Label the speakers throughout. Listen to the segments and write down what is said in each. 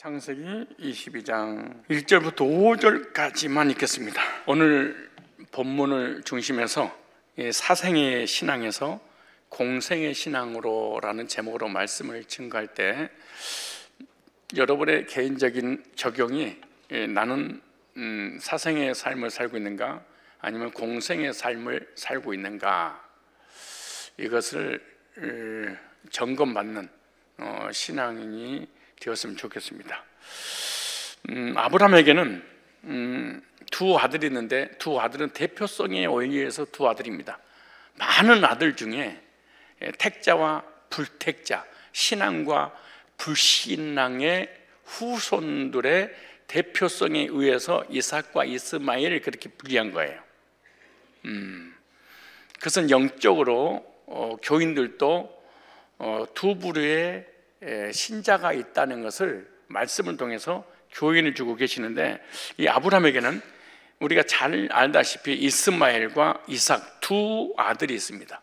Speaker 1: 창세기 22장 1절부터 5절까지만 읽겠습니다. 오늘 본문을 중심해서 사생의 신앙에서 공생의 신앙으로라는 제목으로 말씀을 증거할 때 여러분의 개인적인 적용이 나는 사생의 삶을 살고 있는가 아니면 공생의 삶을 살고 있는가, 이것을 점검받는 신앙인이 되었으면 좋겠습니다. 아브라함에게는 두 아들이 있는데 두 아들은 대표성에 의해서 두 아들입니다. 많은 아들 중에 택자와 불택자, 신앙과 불신앙의 후손들의 대표성에 의해서 이삭과 이스마엘을 그렇게 분리한 거예요. 그것은 영적으로 교인들도 두 부류의 신자가 있다는 것을 말씀을 통해서 교훈을 주고 계시는데, 이 아브라함에게는 우리가 잘 알다시피 이스마엘과 이삭 두 아들이 있습니다.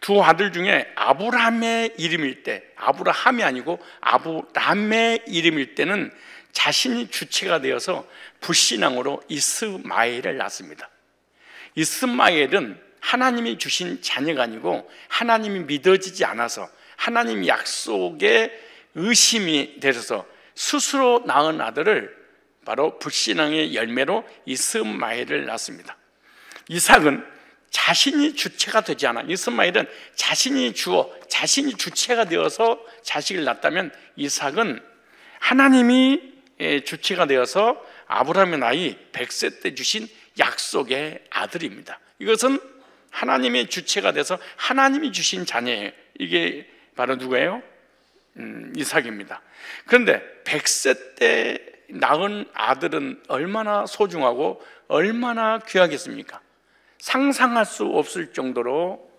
Speaker 1: 두 아들 중에 아브라함의 이름일 때, 아브라함이 아니고 아브람의 이름일 때는 자신이 주체가 되어서 불신앙으로 이스마엘을 낳습니다. 이스마엘은 하나님이 주신 자녀가 아니고 하나님이 믿어지지 않아서 하나님 약속에 의심이 되셔서 스스로 낳은 아들을 바로 불신앙의 열매로 이스마엘을 낳습니다. 이삭은 자신이 주체가 되지 않아. 이스마엘은 자신이 주체가 되어서 자식을 낳았다면, 이삭은 하나님이 주체가 되어서 아브라함의 나이 100세 때 주신 약속의 아들입니다. 이것은 하나님의 주체가 돼서 하나님이 주신 자녀예요. 이게 바로 누구예요? 이삭입니다. 그런데 100세 때 낳은 아들은 얼마나 소중하고 얼마나 귀하겠습니까? 상상할 수 없을 정도로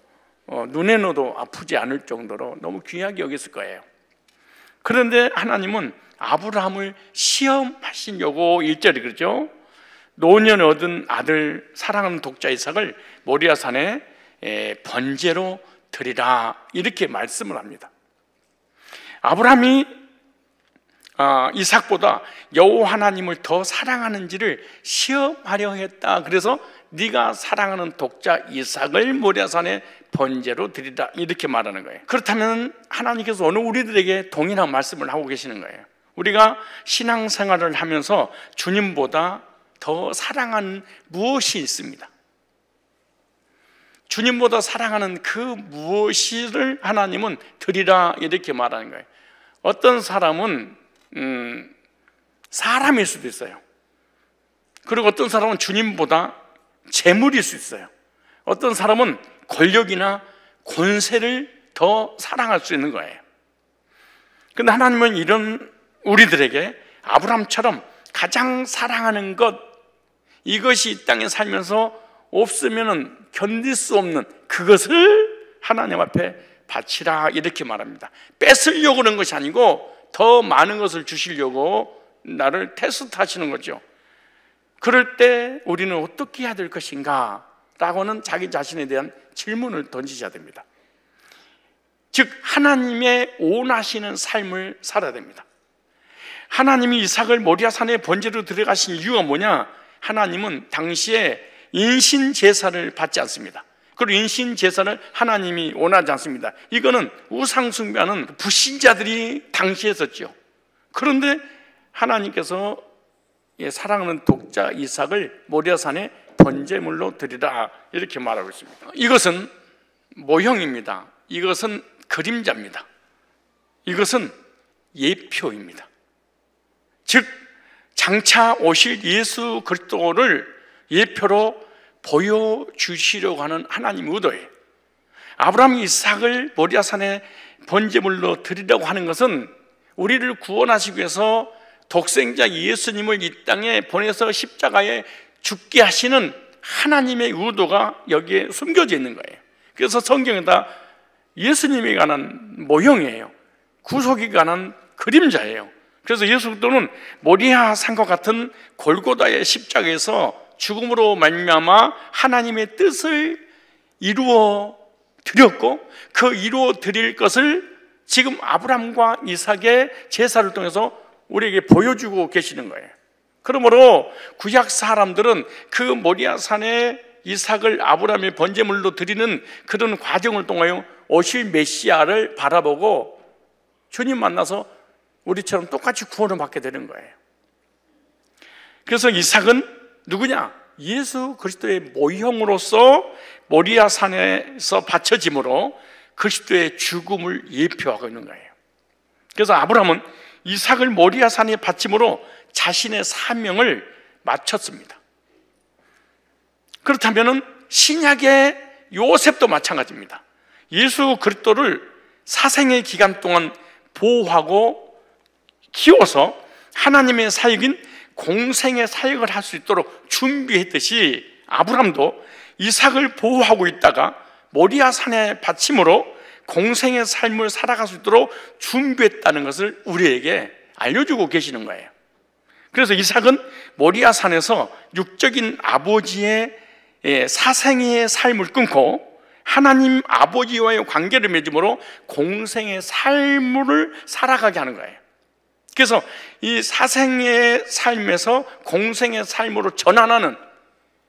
Speaker 1: 눈에 넣어도 아프지 않을 정도로 너무 귀하게 여겼을 거예요. 그런데 하나님은 아브라함을 시험하시려고 1절이 그러죠. 노년 얻은 아들 사랑하는 독자 이삭을 모리아산에 번제로 드리라, 이렇게 말씀을 합니다. 아브라함이 이삭보다 여호와 하나님을 더 사랑하는지를 시험하려 했다. 그래서 네가 사랑하는 독자 이삭을 모리아산에 번제로 드리라, 이렇게 말하는 거예요. 그렇다면 하나님께서 오늘 우리들에게 동일한 말씀을 하고 계시는 거예요. 우리가 신앙생활을 하면서 주님보다 더 사랑하는 무엇이 있습니다. 주님보다 사랑하는 그 무엇을 하나님은 드리라, 이렇게 말하는 거예요. 어떤 사람은 사람일 수도 있어요. 그리고 어떤 사람은 주님보다 재물일 수 있어요. 어떤 사람은 권력이나 권세를 더 사랑할 수 있는 거예요. 그런데 하나님은 이런 우리들에게 아브라함처럼 가장 사랑하는 것, 이것이 이 땅에 살면서 없으면 견딜 수 없는 그것을 하나님 앞에 바치라, 이렇게 말합니다. 뺏으려고 그런 것이 아니고 더 많은 것을 주시려고 나를 테스트하시는 거죠. 그럴 때 우리는 어떻게 해야 될 것인가 라고는 자기 자신에 대한 질문을 던지셔야 됩니다. 즉 하나님의 원하시는 삶을 살아야 됩니다. 하나님이 이삭을 모리아산에 번제로 들어가신 이유가 뭐냐? 하나님은 당시에 인신 제사를 받지 않습니다. 그리고 인신 제사를 하나님이 원하지 않습니다. 이거는 우상 숭배하는 불신자들이 당시에 했었죠. 그런데 하나님께서 사랑하는 독자 이삭을 모리아산에 번제물로 드리라, 이렇게 말하고 있습니다. 이것은 모형입니다. 이것은 그림자입니다. 이것은 예표입니다. 즉 장차 오실 예수 그리스도를 예표로 보여주시려고 하는 하나님의 의도예요. 아브라함이 이삭을 모리아산에 번제물로 드리려고 하는 것은 우리를 구원하시기 위해서 독생자 예수님을 이 땅에 보내서 십자가에 죽게 하시는 하나님의 의도가 여기에 숨겨져 있는 거예요. 그래서 성경에다 예수님에 관한 모형이에요. 구속에 관한 그림자예요. 그래서 예수 그리스도는 모리아산과 같은 골고다의 십자가에서 죽음으로 말미암아 하나님의 뜻을 이루어 드렸고, 그 이루어 드릴 것을 지금 아브라함과 이삭의 제사를 통해서 우리에게 보여주고 계시는 거예요. 그러므로 구약 사람들은 그 모리아산에 이삭을 아브라함의 번제물로 드리는 그런 과정을 통하여 오실 메시아를 바라보고 주님 만나서 우리처럼 똑같이 구원을 받게 되는 거예요. 그래서 이삭은 누구냐? 예수 그리스도의 모형으로서 모리아산에서 바쳐짐으로 그리스도의 죽음을 예표하고 있는 거예요. 그래서 아브라함은 이삭을 모리아산에 바침으로 자신의 사명을 마쳤습니다. 그렇다면 신약의 요셉도 마찬가지입니다. 예수 그리스도를 사생의 기간 동안 보호하고 키워서 하나님의 사역인 공생의 사역을 할 수 있도록 준비했듯이 아브라함도 이삭을 보호하고 있다가 모리아산에 바침으로 공생의 삶을 살아갈 수 있도록 준비했다는 것을 우리에게 알려주고 계시는 거예요. 그래서 이삭은 모리아산에서 육적인 아버지의 사생의 삶을 끊고 하나님 아버지와의 관계를 맺음으로 공생의 삶을 살아가게 하는 거예요. 그래서 이 사생의 삶에서 공생의 삶으로 전환하는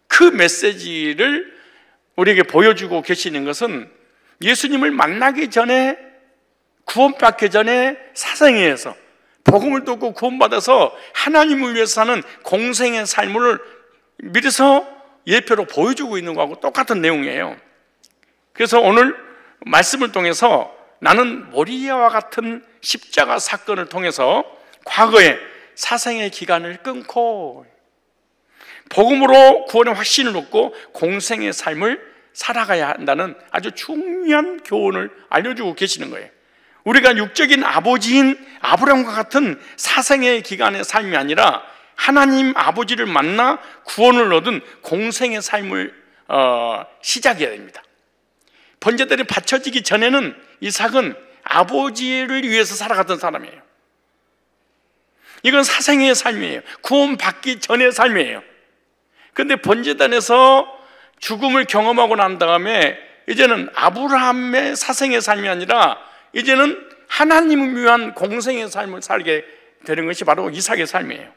Speaker 1: 그 메시지를 우리에게 보여주고 계시는 것은 예수님을 만나기 전에, 구원받기 전에 사생애에서 복음을 듣고 구원받아서 하나님을 위해서 사는 공생의 삶을 미리서 예표로 보여주고 있는 것하고 똑같은 내용이에요. 그래서 오늘 말씀을 통해서 나는 모리아와 같은 십자가 사건을 통해서 과거의 사생의 기간을 끊고 복음으로 구원의 확신을 얻고 공생의 삶을 살아가야 한다는 아주 중요한 교훈을 알려주고 계시는 거예요. 우리가 육적인 아버지인 아브라함과 같은 사생의 기간의 삶이 아니라 하나님 아버지를 만나 구원을 얻은 공생의 삶을 시작해야 됩니다. 번제들이 바쳐지기 전에는 이삭은 아버지를 위해서 살아갔던 사람이에요. 이건 사생의 삶이에요. 구원받기 전의 삶이에요. 그런데 번제단에서 죽음을 경험하고 난 다음에 이제는 아브라함의 사생의 삶이 아니라 이제는 하나님을 위한 공생의 삶을 살게 되는 것이 바로 이삭의 삶이에요.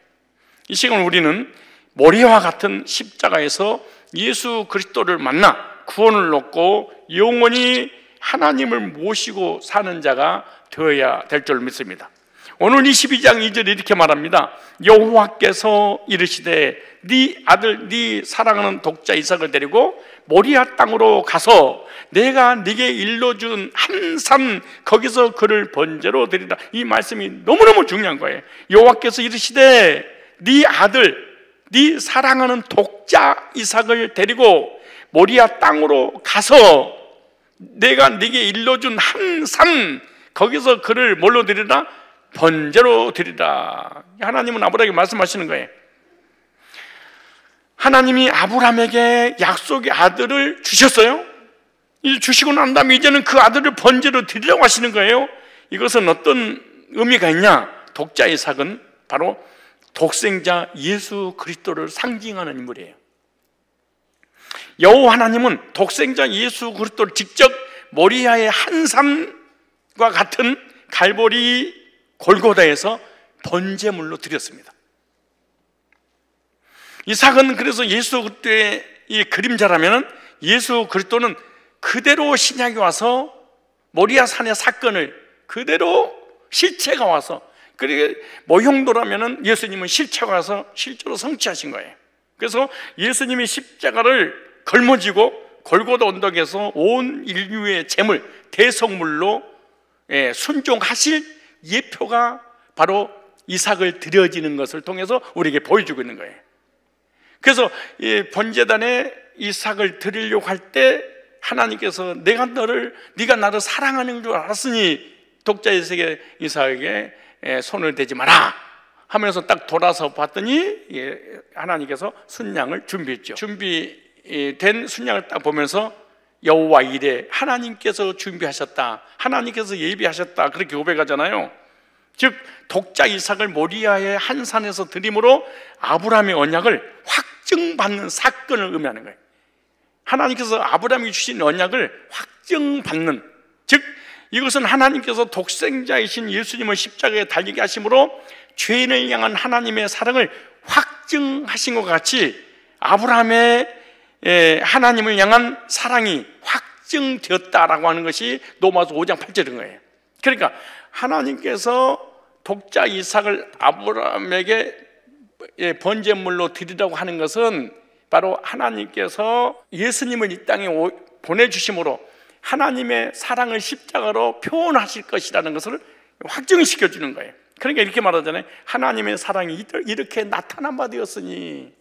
Speaker 1: 이 시간 우리는 모리아와 같은 십자가에서 예수 그리스도를 만나 구원을 얻고 영원히 하나님을 모시고 사는 자가 되어야 될 줄 믿습니다. 오늘 22장 2절에 이렇게 말합니다. 여호와께서 이르시되 네 아들 네 사랑하는 독자 이삭을 데리고 모리아 땅으로 가서 내가 네게 일러준 한 산 거기서 그를 번제로 드리라. 이 말씀이 너무너무 중요한 거예요. 여호와께서 이르시되 네 아들 네 사랑하는 독자 이삭을 데리고 모리아 땅으로 가서 내가 네게 일러준 한 산 거기서 그를 뭘로 드리라? 번제로 드리라. 하나님은 아브라함에게 말씀하시는 거예요. 하나님이 아브라함에게 약속의 아들을 주셨어요. 이제 주시고 난 다음에 이제는 그 아들을 번제로 드리려고 하시는 거예요. 이것은 어떤 의미가 있냐? 독자 이삭은 바로 독생자 예수 그리스도를 상징하는 인물이에요. 여호와 하나님은 독생자 예수 그리스도를 직접 모리아의 한 산과 같은 갈보리 골고다에서 번제물로 드렸습니다. 이삭은 그래서 예수 그리스도의 이 그림자라면 예수 그리스도는 그대로 신약에 와서 모리아 산의 사건을 그대로 실체가 와서, 그리고 모형도라면 예수님은 실체가 와서 실제로 성취하신 거예요. 그래서 예수님이 십자가를 걸머지고 골고다 언덕에서 온 인류의 제물 대성물로 순종하실 예표가 바로 이삭을 드려지는 것을 통해서 우리에게 보여주고 있는 거예요. 그래서 이 번제단에 이삭을 드리려고 할 때 하나님께서 네가 나를 사랑하는 줄 알았으니 독자 이삭에게 손을 대지 마라 하면서 딱 돌아서 봤더니 하나님께서 순양을 준비했죠. 준비된 순양을 딱 보면서 여호와 이레, 하나님께서 준비하셨다, 하나님께서 예비하셨다, 그렇게 고백하잖아요. 즉 독자 이삭을 모리아의 한 산에서 드림으로 아브라함의 언약을 확증받는 사건을 의미하는 거예요. 하나님께서 아브라함이 주신 언약을 확증받는, 즉 이것은 하나님께서 독생자이신 예수님을 십자가에 달리게 하심으로 죄인을 향한 하나님의 사랑을 확증하신 것 같이 아브라함의 하나님을 향한 사랑이 확증되었다라고 하는 것이 로마서 5장 8절인 거예요. 그러니까 하나님께서 독자 이삭을 아브라함에게 번제물로 드리라고 하는 것은 바로 하나님께서 예수님을 이 땅에 보내주심으로 하나님의 사랑을 십자가로 표현하실 것이라는 것을 확증시켜 주는 거예요. 그러니까 이렇게 말하잖아요. 하나님의 사랑이 이렇게 나타난 바 되었으니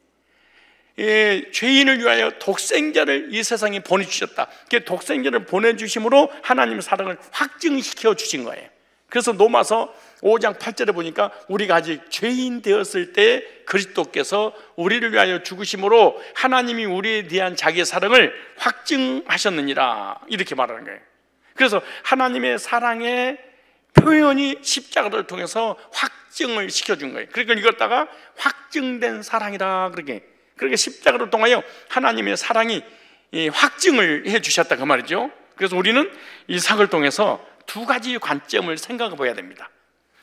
Speaker 1: 죄인을 위하여 독생자를 이 세상에 보내주셨다. 그 독생자를 보내주심으로 하나님의 사랑을 확증시켜 주신 거예요. 그래서 로마서 5장 8절에 보니까 우리가 아직 죄인 되었을 때 그리스도께서 우리를 위하여 죽으심으로 하나님이 우리에 대한 자기의 사랑을 확증하셨느니라, 이렇게 말하는 거예요. 그래서 하나님의 사랑의 표현이 십자가를 통해서 확증을 시켜준 거예요. 그러니까 이걸 갖다가 확증된 사랑이다, 그러니까 십자가를 통하여 하나님의 사랑이 확증을 해주셨다, 그 말이죠. 그래서 우리는 이삭을 통해서 두 가지 관점을 생각해 봐야 됩니다.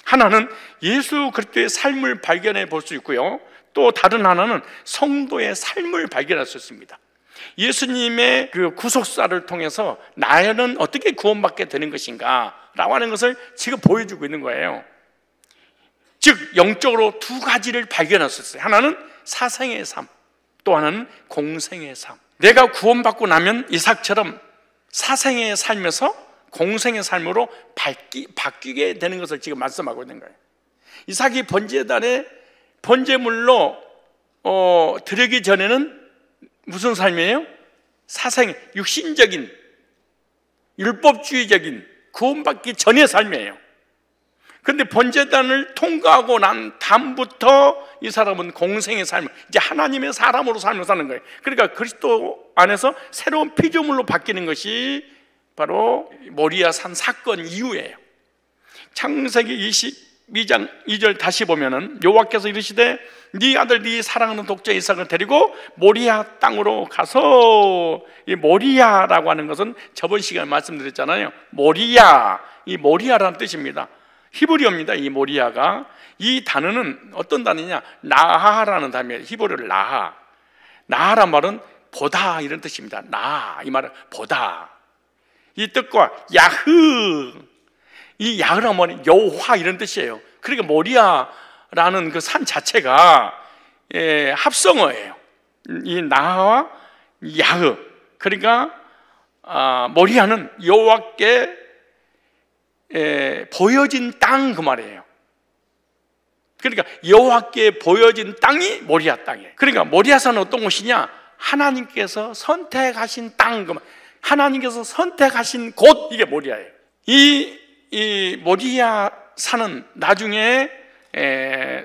Speaker 1: 하나는 예수 그리스도의 삶을 발견해 볼 수 있고요, 또 다른 하나는 성도의 삶을 발견할 수 있습니다. 예수님의 그 구속사를 통해서 나는 어떻게 구원받게 되는 것인가 라고 하는 것을 지금 보여주고 있는 거예요. 즉 영적으로 두 가지를 발견할 수 있어요. 하나는 사생의 삶, 또 하나는 공생의 삶. 내가 구원받고 나면 이삭처럼 사생의 삶에서 공생의 삶으로 바뀌게 되는 것을 지금 말씀하고 있는 거예요. 이삭이 번제단에 번제물로 드리기 전에는 무슨 삶이에요? 사생, 육신적인, 율법주의적인 구원받기 전의 삶이에요. 그런데 번제단을 통과하고 난 다음부터 이 사람은 공생의 삶을, 이제 하나님의 사람으로 삶을 사는 거예요. 그러니까 그리스도 안에서 새로운 피조물로 바뀌는 것이 바로 모리아 산 사건 이후예요. 창세기 22장 2절 다시 보면은 여호와께서 이르시되 네 아들 네 사랑하는 독자 이삭을 데리고 모리아 땅으로 가서, 이 모리아라고 하는 것은 저번 시간에 말씀드렸잖아요. 모리아, 이 모리아라는 뜻입니다. 히브리어입니다. 이 모리아가, 이 단어는 어떤 단어냐, 나하라는 단어예요. 히브리어를 나하란 말은 보다 이런 뜻입니다. 이 말은 보다. 이 뜻과 야흐, 이 야흐란 말은 여호와 이런 뜻이에요. 그러니까 모리아라는 그 산 자체가 합성어예요. 이 나하와 야흐, 그러니까 모리아는 여호와께 보여진 땅, 그 말이에요. 그러니까 여호와께 보여진 땅이 모리아 땅이에요. 그러니까 모리아산은 어떤 곳이냐, 하나님께서 선택하신 땅, 그 말. 하나님께서 선택하신 곳, 이게 모리아예요. 이 모리아 산은 나중에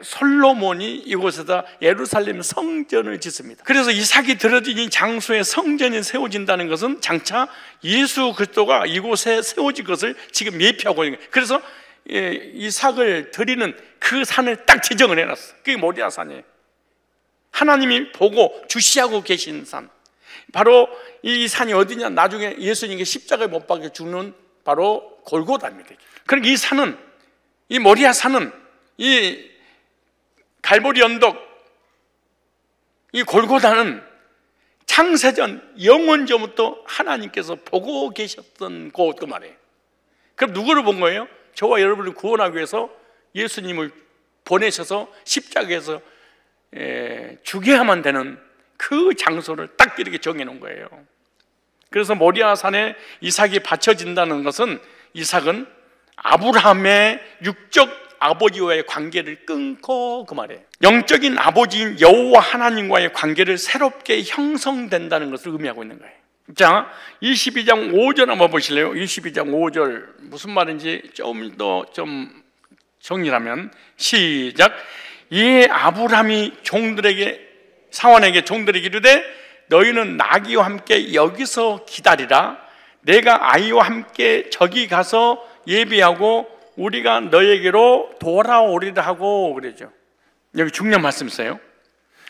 Speaker 1: 솔로몬이 이곳에다 예루살렘 성전을 짓습니다. 그래서 이삭이 들어진 이 장소에 성전이 세워진다는 것은 장차 예수 그리스도가 이곳에 세워질 것을 지금 예표하고 있는 거예요. 그래서 이삭을 드리는 그 산을 딱 지정을 해놨어. 그게 모리아 산이에요. 하나님이 보고 주시하고 계신 산, 바로 이 산이 어디냐, 나중에 예수님께 십자가에 못 박혀 죽는 바로 골고다입니다. 그러니까 이 산은, 이 모리아 산은, 이 갈보리 언덕, 이 골고다는 창세전 영원전부터 하나님께서 보고 계셨던 곳, 그 말이에요. 그럼 누구를 본 거예요? 저와 여러분을 구원하기 위해서 예수님을 보내셔서 십자가에서 죽여야만 되는 그 장소를 딱 이렇게 정해놓은 거예요. 그래서 모리아 산에 이삭이 바쳐진다는 것은, 이삭은 아브라함의 육적 아버지와의 관계를 끊고, 그 말이에요. 영적인 아버지인 여호와 하나님과의 관계를 새롭게 형성된다는 것을 의미하고 있는 거예요. 자, 22장 5절 한번 보실래요? 22장 5절 무슨 말인지 좀 더 정리하면, 시작. 이에 아브라함이 사환에게 종들에게 이르되 너희는 나귀와 함께 여기서 기다리라. 내가 아이와 함께 저기 가서 예비하고 우리가 너에게로 돌아오리라 하고, 그러죠. 여기 중요한 말씀 있어요.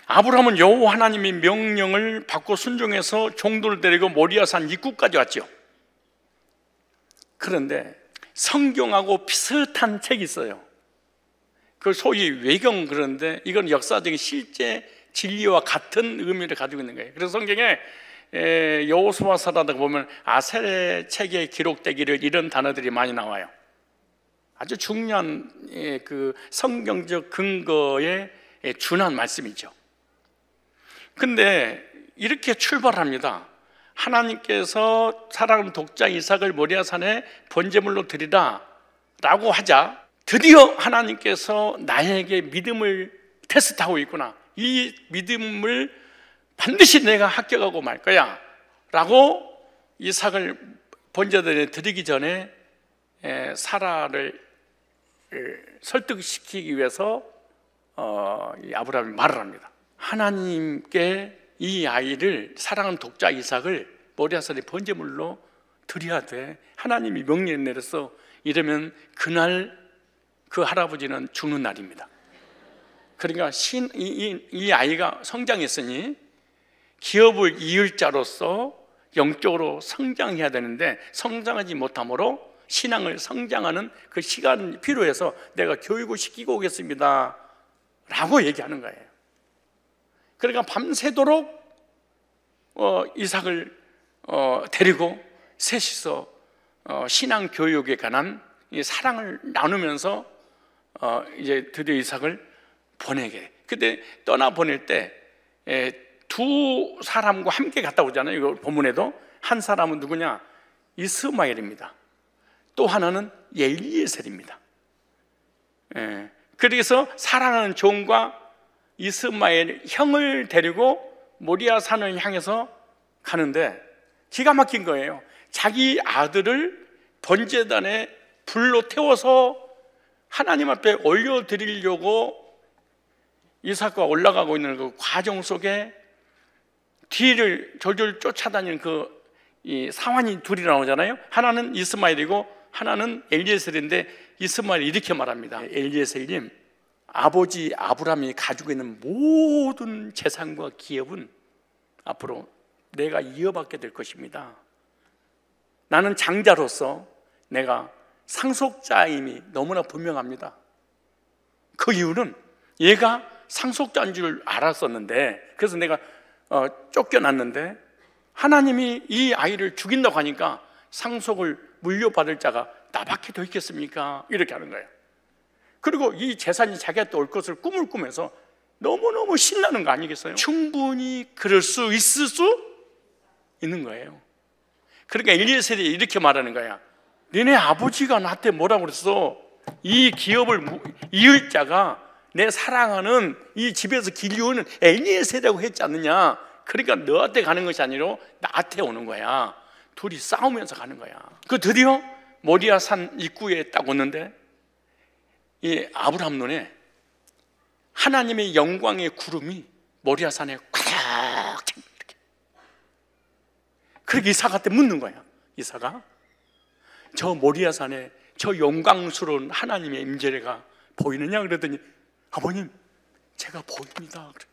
Speaker 1: 아브라함은 여호와 하나님의 명령을 받고 순종해서 종들을 데리고 모리아산 입구까지 왔죠. 그런데 성경하고 비슷한 책이 있어요. 그 소위 외경, 그런데 이건 역사적인 실제 진리와 같은 의미를 가지고 있는 거예요. 그래서 성경에 여호수아서라다 보면 아셀의 책에 기록되기를 이런 단어들이 많이 나와요. 아주 중요한 그 성경적 근거에 준한 말씀이죠. 근데 이렇게 출발합니다. 하나님께서 사랑하는 독자 이삭을 모리아산에 번제물로 드리라 라고 하자, 드디어 하나님께서 나에게 믿음을 테스트하고 있구나, 이 믿음을 반드시 내가 합격하고 말 거야 라고 이삭을 번제를 드리기 전에 사라를 설득시키기 위해서 아브라함이 말을 합니다. 하나님께 이 아이를, 사랑하는 독자 이삭을 모리아산에 번제물로 드려야 돼, 하나님이 명령을 내려서, 이러면 그날 그 할아버지는 죽는 날입니다. 그러니까 이 아이가 성장했으니 기업을 이을 자로서 영적으로 성장해야 되는데 성장하지 못하므로 신앙을 성장하는 그 시간이 필요해서 내가 교육을 시키고 오겠습니다 라고 얘기하는 거예요. 그러니까 밤새도록 이삭을 데리고 셋이서 신앙 교육에 관한 이 사랑을 나누면서 이제 드디어 이삭을 보내게. 근데 떠나 보낼 때 두 사람과 함께 갔다 오잖아요. 이거 본문에도 한 사람은 누구냐? 이스마엘입니다. 또 하나는 엘리에셀입니다. 그래서 사랑하는 종과 이스마엘 형을 데리고 모리아 산을 향해서 가는데 기가 막힌 거예요. 자기 아들을 번제단에 불로 태워서 하나님 앞에 올려드리려고 이삭과 올라가고 있는 그 과정 속에 뒤를 졸졸 쫓아다니는 이 사환이 둘이 나오잖아요. 하나는 이스마엘이고 하나는 엘리에셀인데, 이스마엘이 이렇게 말합니다. 엘리에셀님, 아버지 아브라함이 가지고 있는 모든 재산과 기업은 앞으로 내가 이어받게 될 것입니다. 나는 장자로서 내가 상속자임이 너무나 분명합니다. 그 이유는 얘가 상속자인 줄 알았었는데, 그래서 내가 쫓겨났는데 하나님이 이 아이를 죽인다고 하니까 상속을 물려받을 자가 나밖에 더 있겠습니까? 이렇게 하는 거예요. 그리고 이 재산이 자기한테 올 것을 꿈을 꾸면서 너무너무 신나는 거 아니겠어요? 충분히 그럴 수 있을 수 있는 거예요. 그러니까 엘리에셀이 이렇게 말하는 거야. 너네 아버지가 나한테 뭐라고 그랬어? 이 기업을 이을 자가 내 사랑하는 이 집에서 길이오는 엘리에셀이라고 했지 않느냐? 그러니까 너한테 가는 것이 아니라 나한테 오는 거야. 둘이 싸우면서 가는 거야. 그 드디어 모리아 산 입구에 딱 오는데 이 아브라함 눈에 하나님의 영광의 구름이 모리아 산에 꽉 이렇게. 그렇게 이삭한테 묻는 거야. 이삭아, 저 모리아 산에 저 영광스러운 하나님의 임재가 보이느냐? 그랬더니 아버님, 제가 보입니다. 그래.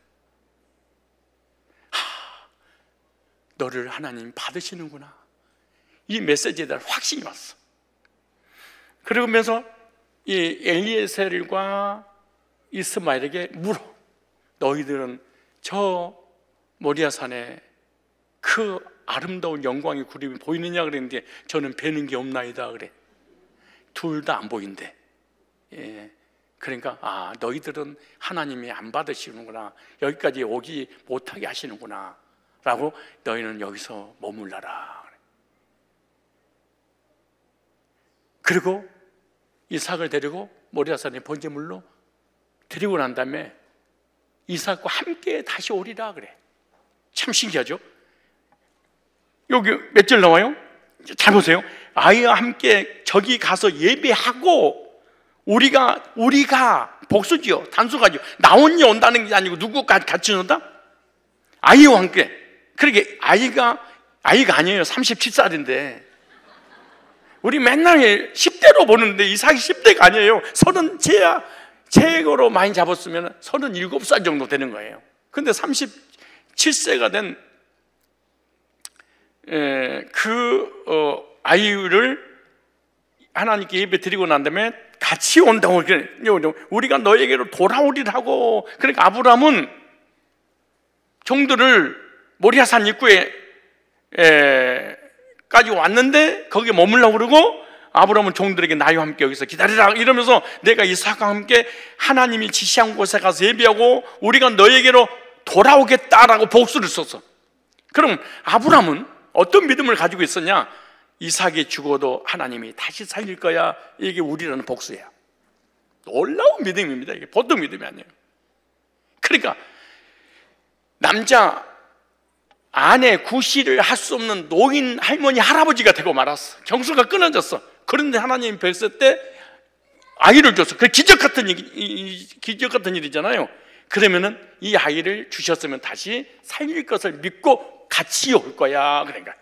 Speaker 1: 너를 하나님 받으시는구나. 이 메시지에 대한 확신이 왔어. 그러면서 이 엘리에셀과 이스마엘에게 물어. 너희들은 저 모리아 산에 그 아름다운 영광의 구름이 보이느냐? 그랬는데 저는 뵈는 게 없나이다. 그래. 둘 다 안 보인대. 그러니까 너희들은 하나님이 안 받으시는구나, 여기까지 오기 못하게 하시는구나 라고, 너희는 여기서 머물러라. 그리고 이삭을 데리고 모리아산에 번제물로 드리고 난 다음에 이삭과 함께 다시 오리라 그래. 참 신기하죠? 여기 몇 절 나와요? 잘 보세요. 아이와 함께 저기 가서 예배하고, 우리가 복수지요, 단수가죠. 나 혼자 온다는 게 아니고 누구까지 같이 온다? 아이와 함께. 그러게 아이가 아니에요. 37살인데 우리 맨날 10대로 보는데 이삭이 10대가 아니에요. 30 제거로 많이 잡았으면 37살 정도 되는 거예요. 근데 37세가 된 아이를 하나님께 예배 드리고 난 다음에 같이 온다고, 우리가 너에게로 돌아오리라고. 그러니까 아브라함은 종들을 모리아산 입구에 까지 왔는데 거기에 머물라고 그러고, 아브라함은 종들에게 나와 함께 여기서 기다리라 이러면서 내가 이삭과 함께 하나님이 지시한 곳에 가서 예배하고 우리가 너에게로 돌아오겠다라고 복수를 썼어. 그럼 아브라함은 어떤 믿음을 가지고 있었냐? 이삭이 죽어도 하나님이 다시 살릴 거야. 이게 우리라는 복수야. 놀라운 믿음입니다. 이게 보통 믿음이 아니에요. 그러니까 남자 아내 구실을 할 수 없는 노인 할머니 할아버지가 되고 말았어. 경수가 끊어졌어. 그런데 하나님이 뵀을 때 아이를 줬어. 그 기적 같은 일이잖아요. 그러면은 이 아이를 주셨으면 다시 살릴 것을 믿고 같이 올 거야. 그러니까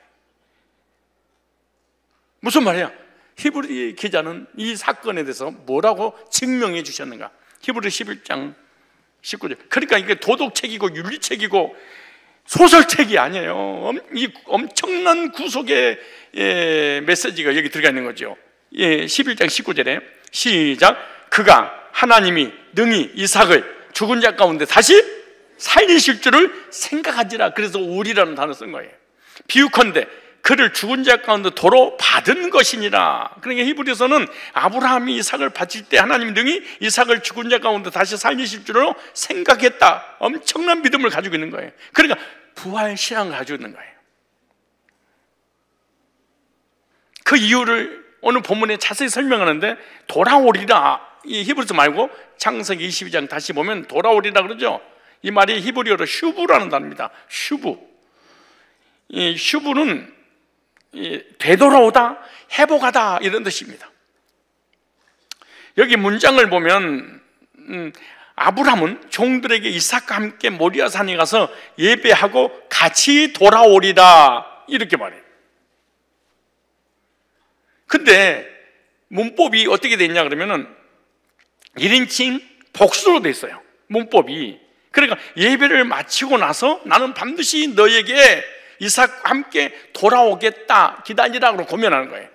Speaker 1: 무슨 말이야? 히브리 기자는 이 사건에 대해서 뭐라고 증명해 주셨는가? 히브리 11장 19절. 그러니까 이게 도덕책이고 윤리책이고 소설책이 아니에요. 이 엄청난 구속의 메시지가 여기 들어가 있는 거죠. 11장 19절에 시작. 그가 하나님이 능히 이삭을 죽은 자 가운데 다시 살리실 줄을 생각하지라. 그래서 우리라는 단어 쓴 거예요. 비유컨대 그를 죽은 자 가운데 도로 받은 것이니라. 그러니까 히브리서는 아브라함이 이삭을 바칠 때 하나님이 능히 이삭을 죽은 자 가운데 다시 살리실 줄로 생각했다. 엄청난 믿음을 가지고 있는 거예요. 그러니까 부활 신앙을 가지고 있는 거예요. 그 이유를 오늘 본문에 자세히 설명하는데, 돌아오리라, 이 히브리서 말고 창세기 22장 다시 보면 돌아오리라 그러죠. 이 말이 히브리어로 슈브라는 단어입니다. 슈브. 이 슈브는 되돌아오다, 회복하다 이런 뜻입니다. 여기 문장을 보면 아브라함은 종들에게 이삭과 함께 모리아산에 가서 예배하고 같이 돌아오리라 이렇게 말해요. 근데 문법이 어떻게 돼 있냐 그러면은 1인칭 복수로 돼 있어요. 문법이. 그러니까 예배를 마치고 나서 나는 반드시 너에게 이삭과 함께 돌아오겠다, 기다리라고 고면하는 거예요.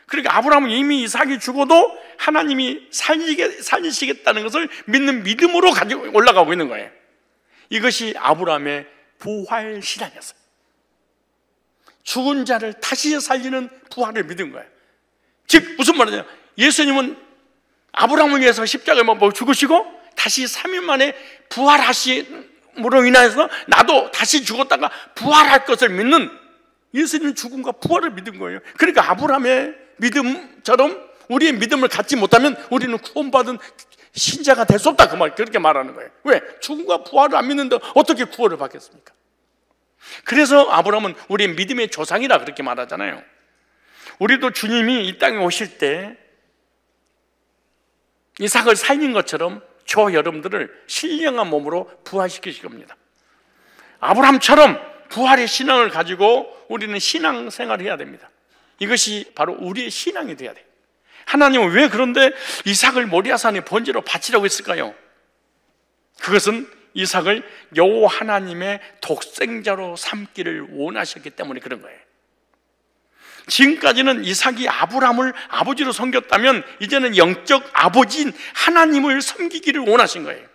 Speaker 1: 그러니까 아브라함은 이미 이삭이 죽어도 하나님이 살리시겠다는 것을 믿는 믿음으로 가지고 올라가고 있는 거예요. 이것이 아브라함의 부활 신앙이었어요. 죽은 자를 다시 살리는 부활을 믿은 거예요. 즉 무슨 말이냐? 예수님은 아브라함을 위해서 십자가에 못 박혀 죽으시고 다시 3일 만에 부활하심으로 인해서 나도 다시 죽었다가 부활할 것을 믿는, 예수님 죽음과 부활을 믿은 거예요. 그러니까 아브라함의 믿음처럼 우리의 믿음을 갖지 못하면 우리는 구원받은 신자가 될 수 없다, 그렇게 말하는 거예요. 왜? 죽음과 부활을 안 믿는데 어떻게 구원을 받겠습니까? 그래서 아브라함은 우리의 믿음의 조상이라 그렇게 말하잖아요. 우리도 주님이 이 땅에 오실 때 이삭을 살린 것처럼 저 여러분들을 신령한 몸으로 부활시키실 겁니다. 아브라함처럼 부활의 신앙을 가지고 우리는 신앙생활을 해야 됩니다. 이것이 바로 우리의 신앙이 돼야 돼요. 하나님은 왜 그런데 이삭을 모리아산의 번제로 바치라고 했을까요? 그것은 이삭을 여호와 하나님의 독생자로 삼기를 원하셨기 때문에 그런 거예요. 지금까지는 이삭이 아브라함을 아버지로 섬겼다면 이제는 영적 아버지인 하나님을 섬기기를 원하신 거예요.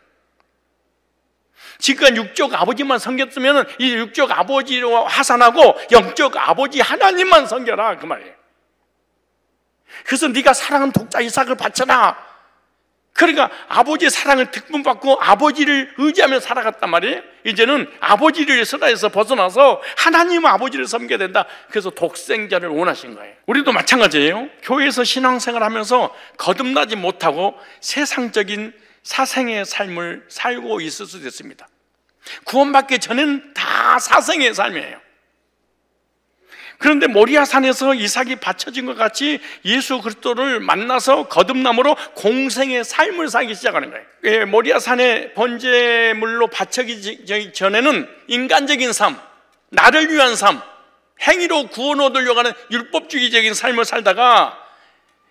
Speaker 1: 지금까지 육적 아버지만 섬겼으면 이 육적 아버지로 하산하고 영적 아버지 하나님만 섬겨라, 그 말이에요. 그래서 네가 사랑하는 독자 이삭을 바쳐라. 그러니까 아버지의 사랑을 득분받고 아버지를 의지하며 살아갔단 말이에요. 이제는 아버지를 스라에서 벗어나서 하나님 아버지를 섬겨야 된다. 그래서 독생자를 원하신 거예요. 우리도 마찬가지예요. 교회에서 신앙생활을 하면서 거듭나지 못하고 세상적인 사생의 삶을 살고 있을 수도 있습니다. 구원받기 전에는 다 사생의 삶이에요. 그런데 모리아산에서 이삭이 바쳐진 것 같이 예수 그리스도를 만나서 거듭남으로 공생의 삶을 살기 시작하는 거예요. 모리아산의 번제물로 바쳐지기 전에는 인간적인 삶, 나를 위한 삶, 행위로 구원 얻으려고 하는 율법주의적인 삶을 살다가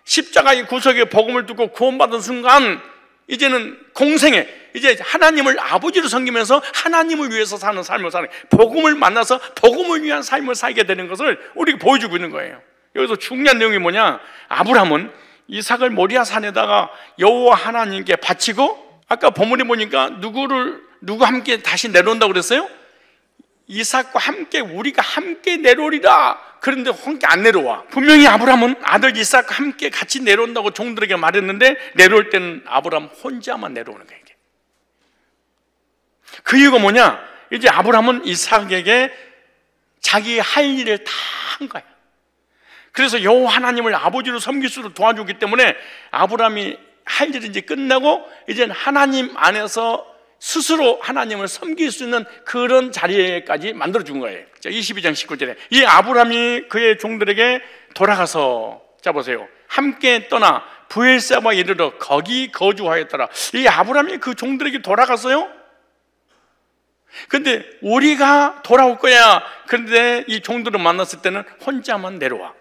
Speaker 1: 십자가의 구속의 복음을 듣고 구원받은 순간 이제는 공생에, 이제 하나님을 아버지로 섬기면서 하나님을 위해서 사는 삶을 사는, 복음을 만나서 복음을 위한 삶을 살게 되는 것을 우리가 보여주고 있는 거예요. 여기서 중요한 내용이 뭐냐? 아브라함은 이삭을 모리아 산에다가 여호와 하나님께 바치고, 아까 본문에 보니까 누구 함께 다시 내려온다고 그랬어요? 이삭과 함께, 우리가 함께 내려오리라. 그런데 함께 안 내려와. 분명히 아브라함은 아들 이삭과 함께 같이 내려온다고 종들에게 말했는데, 내려올 때는 아브라함 혼자만 내려오는 거예요. 그 이유가 뭐냐? 이제 아브라함은 이삭에게 자기 할 일을 다 한 거야. 그래서 여호와 하나님을 아버지로 섬길 수 있도록 도와주기 때문에 아브라함이 할 일이 이제 끝나고, 이제는 하나님 안에서 스스로 하나님을 섬길 수 있는 그런 자리까지 만들어준 거예요. 22장 19절에 이 아브라함이 그의 종들에게 돌아가서, 자 보세요, 함께 떠나 브엘세바에 이르러 거기 거주하였더라. 이 아브라함이 그 종들에게 돌아갔어요. 근데 우리가 돌아올 거야. 그런데 이 종들을 만났을 때는 혼자만 내려와.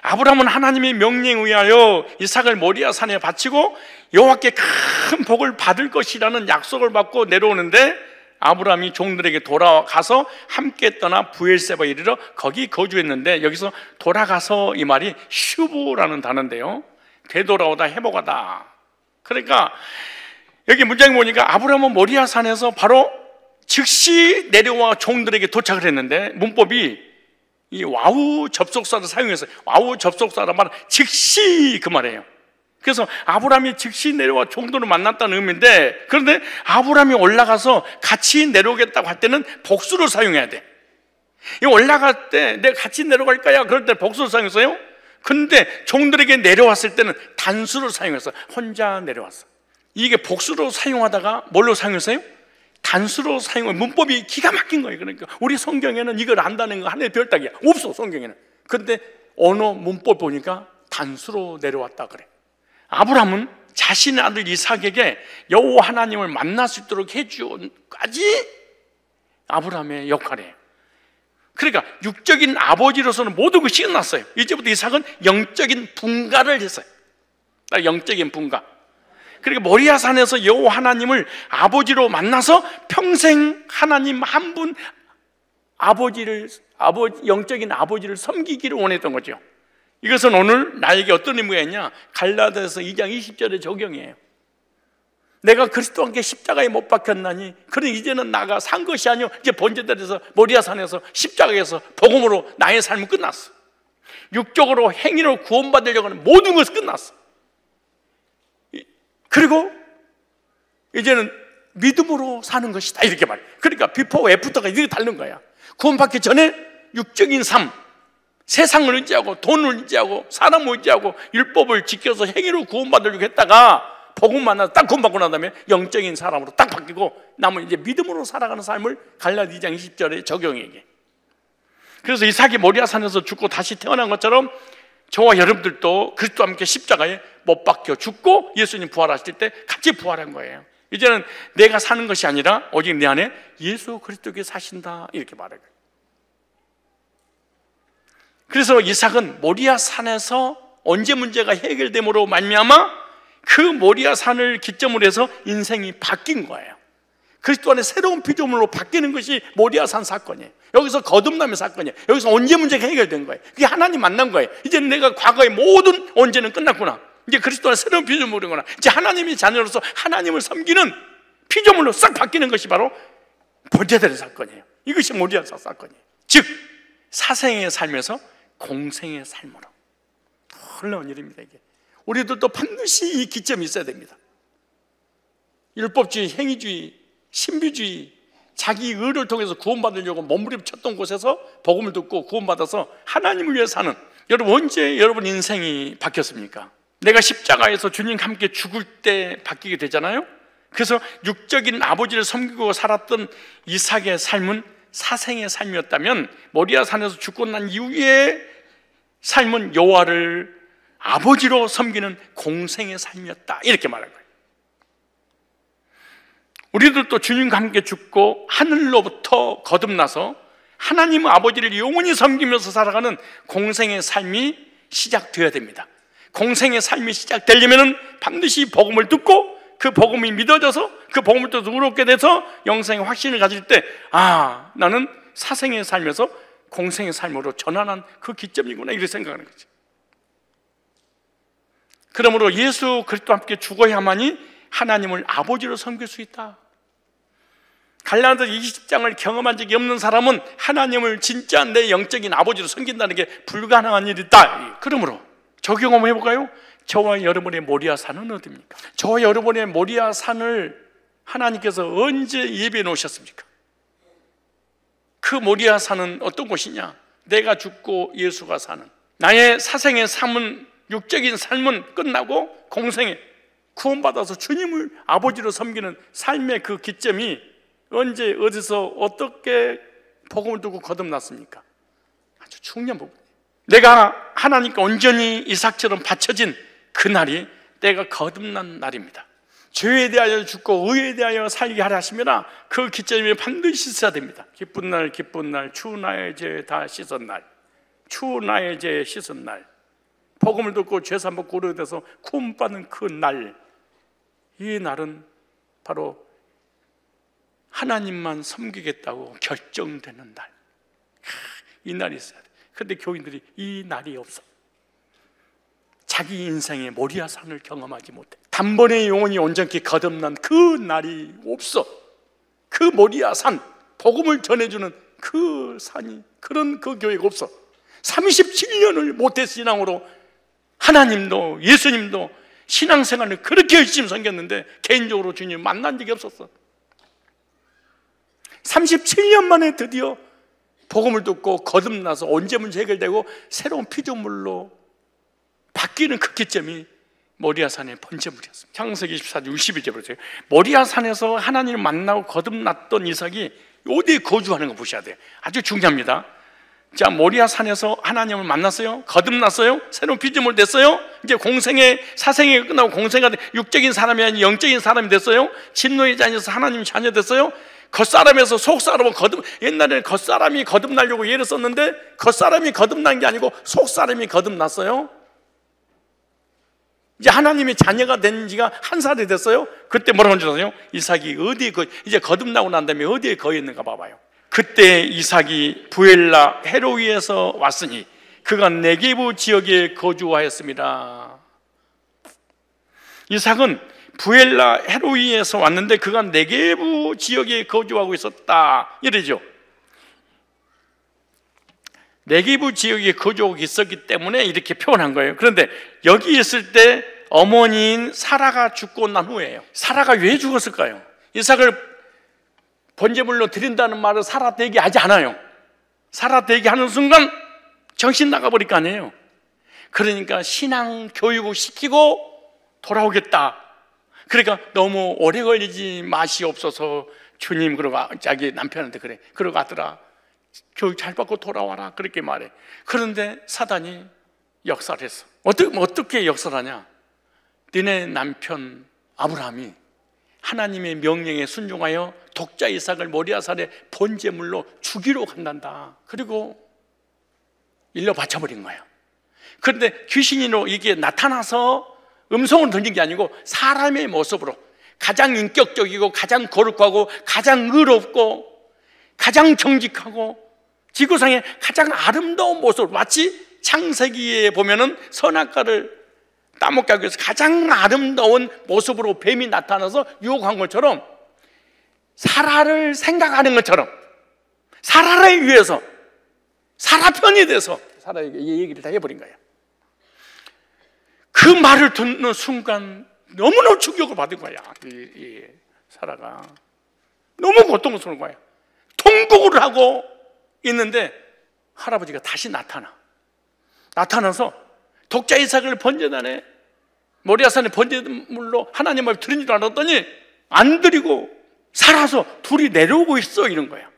Speaker 1: 아브라함은 하나님의 명령에 의하여 이삭을 모리아 산에 바치고 여호와께 큰 복을 받을 것이라는 약속을 받고 내려오는데, 아브라함이 종들에게 돌아가서 함께 떠나 브엘세바에 이르러 거기 거주했는데, 여기서 돌아가서 이 말이 슈브라는 단어인데요, 되돌아오다, 회복하다. 그러니까 여기 문장에 보니까 아브라함은 모리아 산에서 바로 즉시 내려와 종들에게 도착을 했는데, 문법이 이 와우 접속사를 사용해서, 와우 접속사란 말은 즉시 그 말이에요. 그래서 아브라함이 즉시 내려와 종들을 만났다는 의미인데, 그런데 아브라함이 올라가서 같이 내려오겠다고 할 때는 복수를 사용해야 돼. 이 올라갈 때 내가 같이 내려갈 거야, 그럴 때 복수를 사용했어요. 근데 종들에게 내려왔을 때는 단수를 사용해서 혼자 내려왔어. 이게 복수로 사용하다가 뭘로 사용했어요? 단수로 사용해. 문법이 기가 막힌 거예요. 그러니까 우리 성경에는 이걸 안다는 거 하나의 별따기야. 없어, 성경에는. 그런데 언어 문법 보니까 단수로 내려왔다 그래. 아브라함은 자신의 아들 이삭에게 여호와 하나님을 만날 수 있도록 해주기까지 아브라함의 역할이에요. 그러니까 육적인 아버지로서는 모든 것이 끝났어요. 이제부터 이삭은 영적인 분가를 했어요. 영적인 분가. 그러니까 모리아 산에서 여호와 하나님을 아버지로 만나서 평생 하나님 한 분 영적인 아버지를 섬기기를 원했던 거죠. 이것은 오늘 나에게 어떤 의미가 있냐? 갈라디아서 2장 20절의 적용이에요. 내가 그리스도와 함께 십자가에 못 박혔나니 그는 이제는 나가 산 것이 아니요 이제 번제들에서 모리아 산에서 십자가에서 복음으로 나의 삶은 끝났어. 육적으로 행위로 구원받으려고 하는 모든 것이 끝났어. 그리고 이제는 믿음으로 사는 것이다, 이렇게 말해. 그러니까 비포 애프터가 이렇게 다른 거야. 구원받기 전에 육적인 삶, 세상을 의지하고 돈을 의지하고 사람을 의지하고 율법을 지켜서 행위로 구원받으려고 했다가 복음 만나서 딱 구원받고 난 다음에 영적인 사람으로 딱 바뀌고 남은 이제 믿음으로 살아가는 삶을 갈라디아 2장 20절에 적용해. 그래서 이삭이 모리아 산에서 죽고 다시 태어난 것처럼 저와 여러분들도 그리스도와 함께 십자가에 못 박혀 죽고 예수님 부활하실 때 같이 부활한 거예요. 이제는 내가 사는 것이 아니라 오직 내 안에 예수 그리스도께 사신다, 이렇게 말해요. 그래서 이삭은 모리아 산에서 언제 문제가 해결됨으로 말미암아 그 모리아 산을 기점으로 해서 인생이 바뀐 거예요. 그리스도 안에 새로운 피조물로 바뀌는 것이 모리아 산 사건이에요. 여기서 거듭남의 사건이에요. 여기서 언제 문제가 해결된 거예요. 그게 하나님 만난 거예요. 이제 내가 과거의 모든 언제는 끝났구나. 이제 그리스도 안에 새로운 피조물이구나. 이제 하나님의 자녀로서 하나님을 섬기는 피조물로 싹 바뀌는 것이 바로 번제들의 사건이에요. 이것이 모리아 산 사건이에요. 즉 사생의 삶에서 공생의 삶으로. 놀라운 일입니다, 이게. 우리들도 반드시 이 기점이 있어야 됩니다. 율법주의, 행위주의, 신비주의, 자기 의를 통해서 구원받으려고 몸부림쳤던 곳에서 복음을 듣고 구원받아서 하나님을 위해 사는, 여러분 언제 여러분 인생이 바뀌었습니까? 내가 십자가에서 주님과 함께 죽을 때 바뀌게 되잖아요. 그래서 육적인 아버지를 섬기고 살았던 이삭의 삶은 사생의 삶이었다면 모리아 산에서 죽고 난 이후의 삶은 여호와를 아버지로 섬기는 공생의 삶이었다, 이렇게 말한 거예요. 우리들도 주님과 함께 죽고 하늘로부터 거듭나서 하나님 아버지를 영원히 섬기면서 살아가는 공생의 삶이 시작되어야 됩니다. 공생의 삶이 시작되려면 반드시 복음을 듣고 그 복음이 믿어져서 그 복음을 또 의롭게 돼서 영생의 확신을 가질 때, 아, 나는 사생의 삶에서 공생의 삶으로 전환한 그 기점이구나 이렇게 생각하는 거지. 그러므로 예수 그리스도와 함께 죽어야만이 하나님을 아버지로 섬길 수 있다. 갈라디아 20장을 경험한 적이 없는 사람은 하나님을 진짜 내 영적인 아버지로 섬긴다는 게 불가능한 일이다. 그러므로 적용 한번 해볼까요? 저와 여러분의 모리아 산은 어디입니까? 저와 여러분의 모리아 산을 하나님께서 언제 예비해 놓으셨습니까? 그 모리아 산은 어떤 곳이냐? 내가 죽고 예수가 사는, 나의 사생의 삶은, 육적인 삶은 끝나고 공생에 구원받아서 주님을 아버지로 섬기는 삶의 그 기점이 언제 어디서 어떻게 복음을 두고 거듭났습니까? 아주 중요한 부분. 내가 하나님께 온전히 이삭처럼 바쳐진 그날이 내가 거듭난 날입니다. 죄에 대하여 죽고 의에 대하여 살게 하려 하시면 그 기점이 반드시 있어야 됩니다. 기쁜 날 기쁜 날, 추 나의 죄 다 씻은 날, 추 나의 죄 씻은 날, 복음을 듣고 죄산 받고 의롭게 돼서 구원받는 그 날, 이 날은 바로 하나님만 섬기겠다고 결정되는 날. 이 날이 있어야 돼. 그런데 교인들이 이 날이 없어. 자기 인생의 모리아 산을 경험하지 못해. 단번에 영혼이 온전히 거듭난 그 날이 없어. 그 모리아 산, 복음을 전해주는 그 산이, 그런 그 교회가 없어. 37년을 모태 신앙으로 하나님도 예수님도 신앙생활을 그렇게 열심히 섬겼는데 개인적으로 주님 만난 적이 없었어. 37년 만에 드디어 복음을 듣고 거듭나서 언제 문제 해결되고 새로운 피조물로 바뀌는 그 기점이 모리아산의 번제물이었습니다. 창세기 24장 61절 보세요. 모리아산에서 하나님을 만나고 거듭났던 이삭이 어디에 거주하는 거 보셔야 돼요. 아주 중요합니다. 자, 모리아산에서 하나님을 만났어요. 거듭났어요. 새로운 피조물 됐어요. 이제 공생의 사생이 끝나고 공생가 육적인 사람이 아닌 영적인 사람이 됐어요. 진노의 자녀에서 하나님의 자녀 됐어요. 겉사람에서 속사람은 옛날에 겉사람이 거듭나려고 예를 썼는데 겉사람이 거듭난 게 아니고 속사람이 거듭났어요. 이제 하나님의 자녀가 된 지가 한 살이 됐어요. 그때 뭐라고 하셨어요? 이삭이 어디에 이제 거듭나고 난 다음에 어디에 거했는가 봐봐요. 그때 이삭이 부엘라 헤로이에서 왔으니 그가 네게부 지역에 거주하였습니다. 이삭은 부엘라 헤로이에서 왔는데 그가 네게부 지역에 거주하고 있었다 이러죠. 네게부 지역에 거주하고 있었기 때문에 이렇게 표현한 거예요. 그런데 여기 있을 때 어머니인 사라가 죽고 난 후에요. 사라가 왜 죽었을까요? 이삭을 번제물로 드린다는 말을 사라 대기하지 않아요. 사라 대기하는 순간 정신 나가버릴 거 아니에요. 그러니까 신앙 교육을 시키고 돌아오겠다. 그러니까 너무 오래 걸리지 마시옵소서. 주님, 그러고 자기 남편한테 그래. 그러고 아들아 교육 잘 받고 돌아와라 그렇게 말해. 그런데 사단이 역사를 했어. 어떻게 역사를 하냐? 너네 남편 아브라함이 하나님의 명령에 순종하여 독자 이삭을 모리아산의 번제물로 죽이러 간단다. 그리고 일러 바쳐버린 거예요. 그런데 귀신으로 이게 나타나서 음성을 던진 게 아니고 사람의 모습으로 가장 인격적이고 가장 거룩하고 가장 의롭고 가장 정직하고 지구상의 가장 아름다운 모습으로, 마치 창세기에 보면은 선악과를 따먹기 위해서 가장 아름다운 모습으로 뱀이 나타나서 유혹한 것처럼, 사라를 생각하는 것처럼 사라를 위해서 사라 편이 돼서 사라에게 이 얘기를 다 해버린 거예요. 그 말을 듣는 순간 너무너무 충격을 받은 거야. 사라가 너무 고통스러운 거야. 통곡을 하고 있는데 할아버지가 다시 나타나서 독자 이삭을 번제단에 모리아산의 번제물로 하나님 앞에 드린 줄 알았더니 안 드리고 살아서 둘이 내려오고 있어, 이런 거야.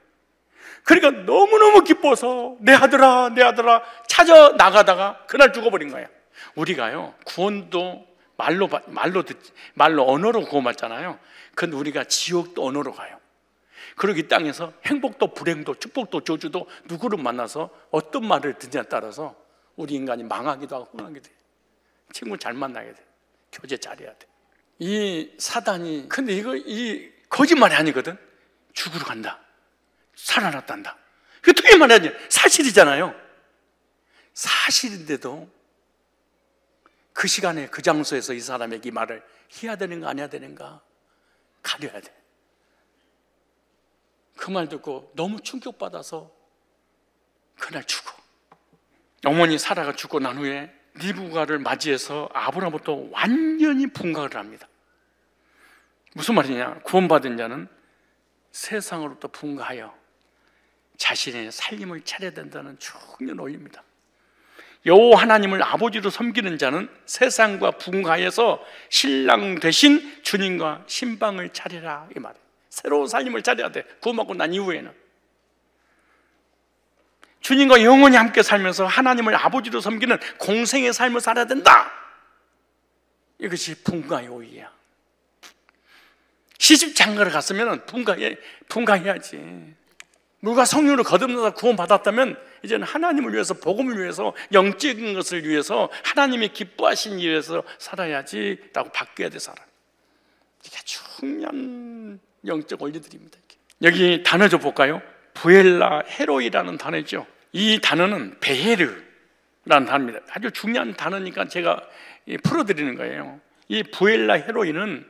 Speaker 1: 그러니까 너무너무 기뻐서 내 아들아 찾아 나가다가 그날 죽어버린 거야. 우리가요, 구원도 말로 언어로 구원받잖아요. 근데 우리가 지옥도 언어로 가요. 그리고 이 땅에서 행복도 불행도 축복도 저주도 누구를 만나서 어떤 말을 듣냐에 따라서 우리 인간이 망하기도 하고 흥하기도 해. 친구 잘 만나야 돼. 교제 잘해야 돼. 이 사단이, 근데 이 거짓말이 아니거든. 죽으러 간다, 살아났단다. 그 어떻게 말하지? 사실이잖아요. 사실인데도 그 시간에 그 장소에서 이 사람에게 이 말을 해야 되는가 안 해야 되는가 가려야 돼. 그 말 듣고 너무 충격받아서 그날 죽어. 어머니 사라가 죽고 난 후에 리브가를 맞이해서 아브라함부터 완전히 분각을 합니다. 무슨 말이냐? 구원받은 자는 세상으로부터 분가하여 자신의 살림을 차려야 된다는 중요한 원리입니다. 여호와 하나님을 아버지로 섬기는 자는 세상과 분가해서 신랑 되신 주님과 신방을 차리라, 이 말이에요. 새로운 살림을 차려야 돼. 구원받고 난 이후에는 주님과 영원히 함께 살면서 하나님을 아버지로 섬기는 공생의 삶을 살아야 된다. 이것이 분가의 오이야. 시집 장가를 갔으면 분가해야지. 누가 성령으로 거듭나서 구원받았다면 이제는 하나님을 위해서, 복음을 위해서, 영적인 것을 위해서, 하나님의 기뻐하신 일을 위해서 살아야지 라고 바뀌어야 돼, 사람. 이게 중요한 영적 원리들입니다. 여기 단어 좀 볼까요? 부엘라 헤로이라는 단어죠. 이 단어는 베헤르라는 단어입니다. 아주 중요한 단어니까 제가 풀어드리는 거예요. 이 부엘라 헤로이는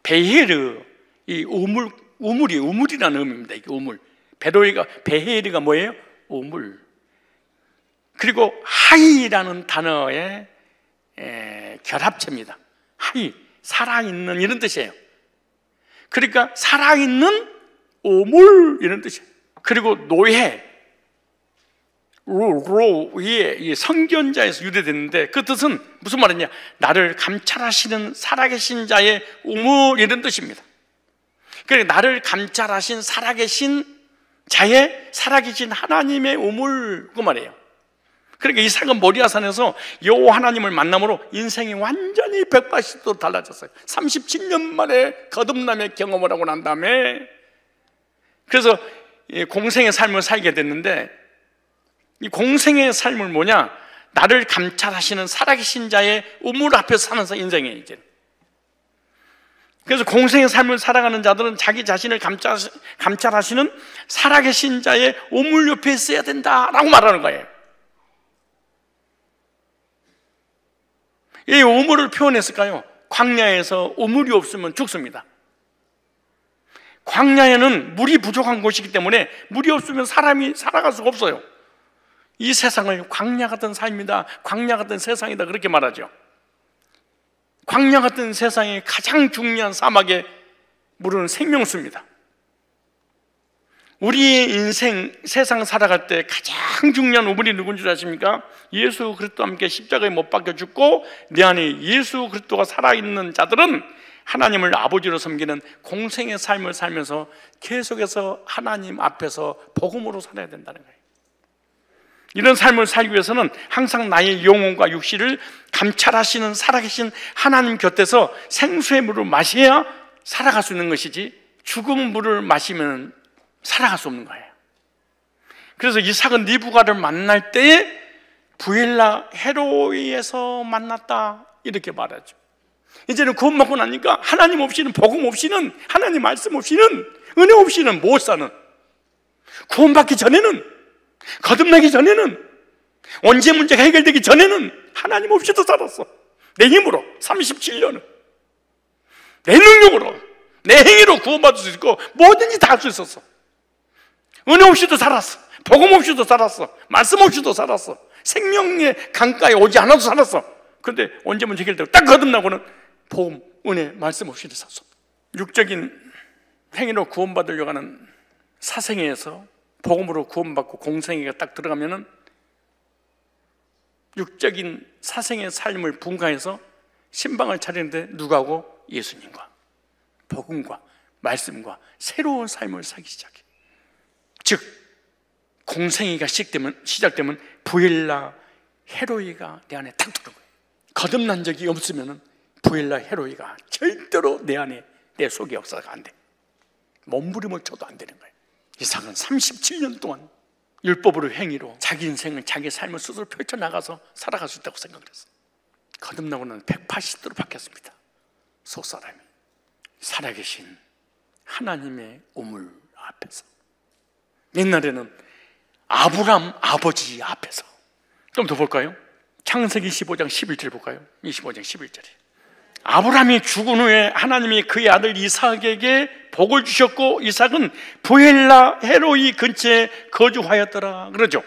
Speaker 1: 베헤르, 이 우물이라는 의미입니다. 이게 우물. 베헤르가 뭐예요? 우물. 그리고 하이라는 단어의 결합체입니다. 하이, 살아있는 이런 뜻이에요. 그러니까 살아있는 우물 이런 뜻이에요. 그리고 노예, 위에 성견자에서 유래됐는데 그 뜻은 무슨 말이냐? 나를 감찰하시는 살아계신 자의 우물 이런 뜻입니다. 그러니까 나를 감찰하신 살아계신 자의, 살아계신 하나님의 우물, 그 말이에요. 그러니까 이삭은 모리아산에서 여호와 하나님을 만남으로 인생이 완전히 180도 달라졌어요. 37년 만에 거듭남의 경험을 하고 난 다음에, 그래서 공생의 삶을 살게 됐는데, 이 공생의 삶을 뭐냐? 나를 감찰하시는 살아계신 자의 우물 앞에서 사는 인생이에요, 이제. 그래서 공생의 삶을 살아가는 자들은 자기 자신을 감찰하시는 살아계신 자의 우물 옆에 있어야 된다라고 말하는 거예요. 이 우물을 표현했을까요? 광야에서 우물이 없으면 죽습니다. 광야에는 물이 부족한 곳이기 때문에 물이 없으면 사람이 살아갈 수가 없어요. 이 세상을 광야 같은 삶이다, 광야 같은 세상이다, 그렇게 말하죠. 광야 같은 세상의 가장 중요한 사막의 물은 생명수입니다. 우리의 인생, 세상 살아갈 때 가장 중요한 우물이 누군 줄 아십니까? 예수 그리스도와 함께 십자가에 못 박혀 죽고 내 안에 예수 그리스도가 살아있는 자들은 하나님을 아버지로 섬기는 공생의 삶을 살면서 계속해서 하나님 앞에서 복음으로 살아야 된다는 거예요. 이런 삶을 살기 위해서는 항상 나의 영혼과 육신을 감찰하시는 살아계신 하나님 곁에서 생수의 물을 마셔야 살아갈 수 있는 것이지, 죽은 물을 마시면 살아갈 수 없는 거예요. 그래서 이삭은 리브가를 만날 때에 부엘라 헤로이에서 만났다, 이렇게 말하죠. 이제는 구원받고 나니까 하나님 없이는, 복음 없이는, 하나님 말씀 없이는, 은혜 없이는 못 사는, 구원받기 전에는, 거듭나기 전에는, 언제 문제가 해결되기 전에는 하나님 없이도 살았어. 내 힘으로 37년을 내 능력으로, 내 행위로 구원받을 수 있고 뭐든지 다 할 수 있었어. 은혜 없이도 살았어. 복음 없이도 살았어. 말씀 없이도 살았어. 생명의 강가에 오지 않아도 살았어. 그런데 언제 문제 해결되고 딱 거듭나고는 복음, 은혜, 말씀 없이도 살았어. 육적인 행위로 구원받으려고 하는 사생애에서 복음으로 구원받고 공생애가 딱 들어가면은 육적인 사생의 삶을 분가해서 신방을 차리는데 누구하고? 예수님과 복음과 말씀과 새로운 삶을 살기 시작해. 즉 공생애가 시작되면 부엘라 헤로이가 내 안에 탁 들어오는 거예요. 거듭난 적이 없으면 부엘라 헤로이가 절대로 내 안에, 내 속에 역사가 안 돼. 몸부림을 쳐도 안 되는 거예요. 이삭은 37년 동안 율법으로, 행위로 자기 인생을, 자기 삶을 스스로 펼쳐나가서 살아갈 수 있다고 생각을 했어요. 거듭나고는 180도로 바뀌었습니다. 속사람이 살아계신 하나님의 우물 앞에서. 옛날에는 아브람 아버지 앞에서. 좀 더 볼까요? 창세기 15장 11절 볼까요? 25장 11절에 아브람이 죽은 후에 하나님이 그의 아들 이삭에게 복을 주셨고 이삭은 부엘라 헤로이 근처에 거주하였더라 그러죠.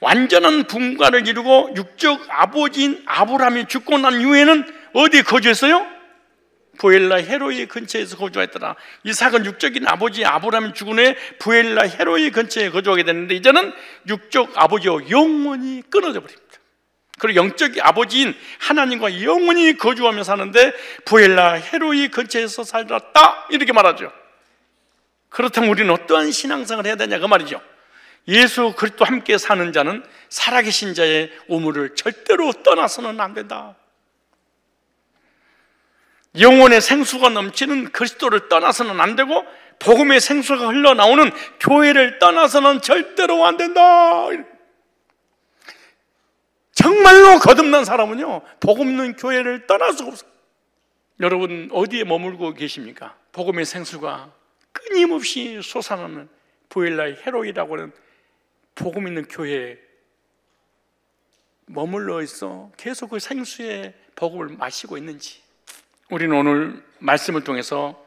Speaker 1: 완전한 분가를 이루고 육적 아버지인 아브람이 죽고 난 이후에는 어디에 거주했어요? 부엘라 헤로이 근처에서 거주했더라. 이삭은 육적인 아버지 아브람이 죽은 후에 부엘라 헤로이 근처에 거주하게 됐는데 이제는 육적 아버지와 영원히 끊어져 버립니다. 그리고 영적 아버지인 하나님과 영원히 거주하며 사는데 부엘라 헤로이 근처에서 살았다 이렇게 말하죠. 그렇다면 우리는 어떠한 신앙생활을 해야 되냐 그 말이죠. 예수 그리스도와 함께 사는 자는 살아계신 자의 우물을 절대로 떠나서는 안 된다. 영혼의 생수가 넘치는 그리스도를 떠나서는 안 되고 복음의 생수가 흘러나오는 교회를 떠나서는 절대로 안 된다. 정말로 거듭난 사람은요 복음 있는 교회를 떠날 수가 없어요. 여러분 어디에 머물고 계십니까? 복음의 생수가 끊임없이 솟아나는 부엘라 헤로이라고 하는 복음 있는 교회에 머물러 있어 계속 그 생수의 복음을 마시고 있는지. 우리는 오늘 말씀을 통해서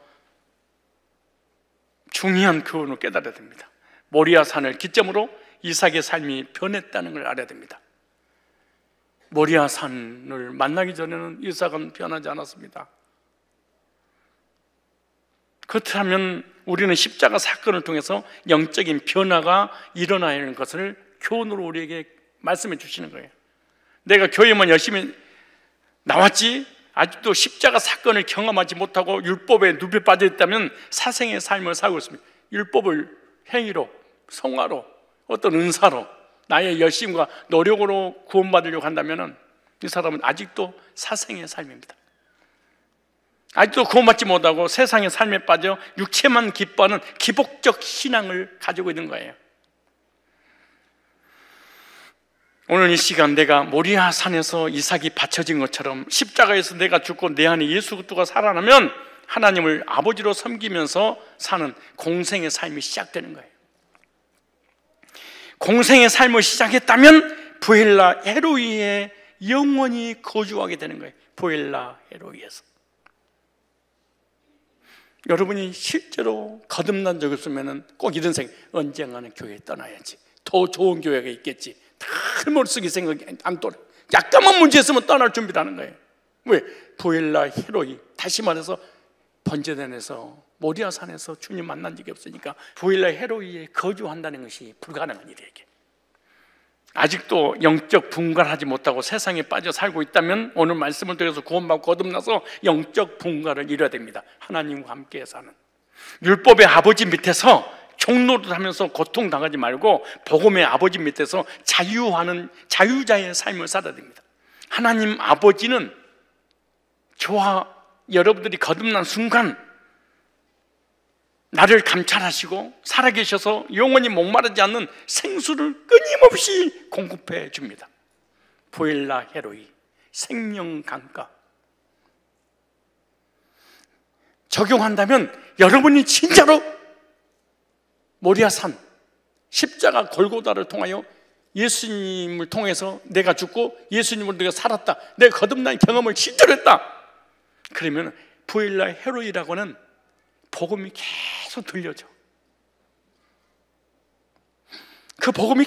Speaker 1: 중요한 교훈을 깨달아야 됩니다. 모리아 산을 기점으로 이삭의 삶이 변했다는 걸 알아야 됩니다. 모리아 산을 만나기 전에는 이삭은 변하지 않았습니다. 그렇다면 우리는 십자가 사건을 통해서 영적인 변화가 일어나야 하는 것을 교훈으로 우리에게 말씀해 주시는 거예요. 내가 교회만 열심히 나왔지 아직도 십자가 사건을 경험하지 못하고 율법에 눕혀 빠져 있다면 사생의 삶을 살고 있습니다. 율법을 행위로, 성화로, 어떤 은사로 나의 열심과 노력으로 구원받으려고 한다면 이 사람은 아직도 사생의 삶입니다. 아직도 구원받지 못하고 세상의 삶에 빠져 육체만 기뻐하는 기복적 신앙을 가지고 있는 거예요. 오늘 이 시간 내가 모리아 산에서 이삭이 바쳐진 것처럼 십자가에서 내가 죽고 내 안에 예수 그리스도가 살아나면 하나님을 아버지로 섬기면서 사는 공생의 삶이 시작되는 거예요. 공생의 삶을 시작했다면 부엘라 헤로이에 영원히 거주하게 되는 거예요. 부엘라 헤로이에서. 여러분이 실제로 거듭난 적이 없으면 꼭 이런 생각, 언젠가는 교회에 떠나야지, 더 좋은 교회가 있겠지, 다 머릿속에 생각이 안 돌아. 약간만 문제 있으면 떠날 준비를 하는 거예요. 왜? 부엘라 헤로이, 다시 말해서 번제단에서 모리아 산에서 주님 만난 적이 없으니까 부엘라 헤로이에 거주한다는 것이 불가능한 일이에요. 아직도 영적 분갈하지 못하고 세상에 빠져 살고 있다면 오늘 말씀을 통해서 구원받고 거듭나서 영적 분갈을 이뤄야 됩니다. 하나님과 함께 사는 율법의 아버지 밑에서 종노릇하면서 고통당하지 말고 복음의 아버지 밑에서 자유하는 자유자의 삶을 살아야 됩니다. 하나님 아버지는 저와 여러분들이 거듭난 순간 나를 감찰하시고 살아계셔서 영원히 목마르지 않는 생수를 끊임없이 공급해 줍니다. 부엘라 헤로이, 생명 강가. 적용한다면 여러분이 진짜로 모리아산, 십자가 골고다를 통하여 예수님을 통해서 내가 죽고 예수님을 내가 살았다, 내가 거듭난 경험을 실제로 했다, 그러면 부엘라 헤로이라고 하는 복음이 계속 들려져. 그 복음이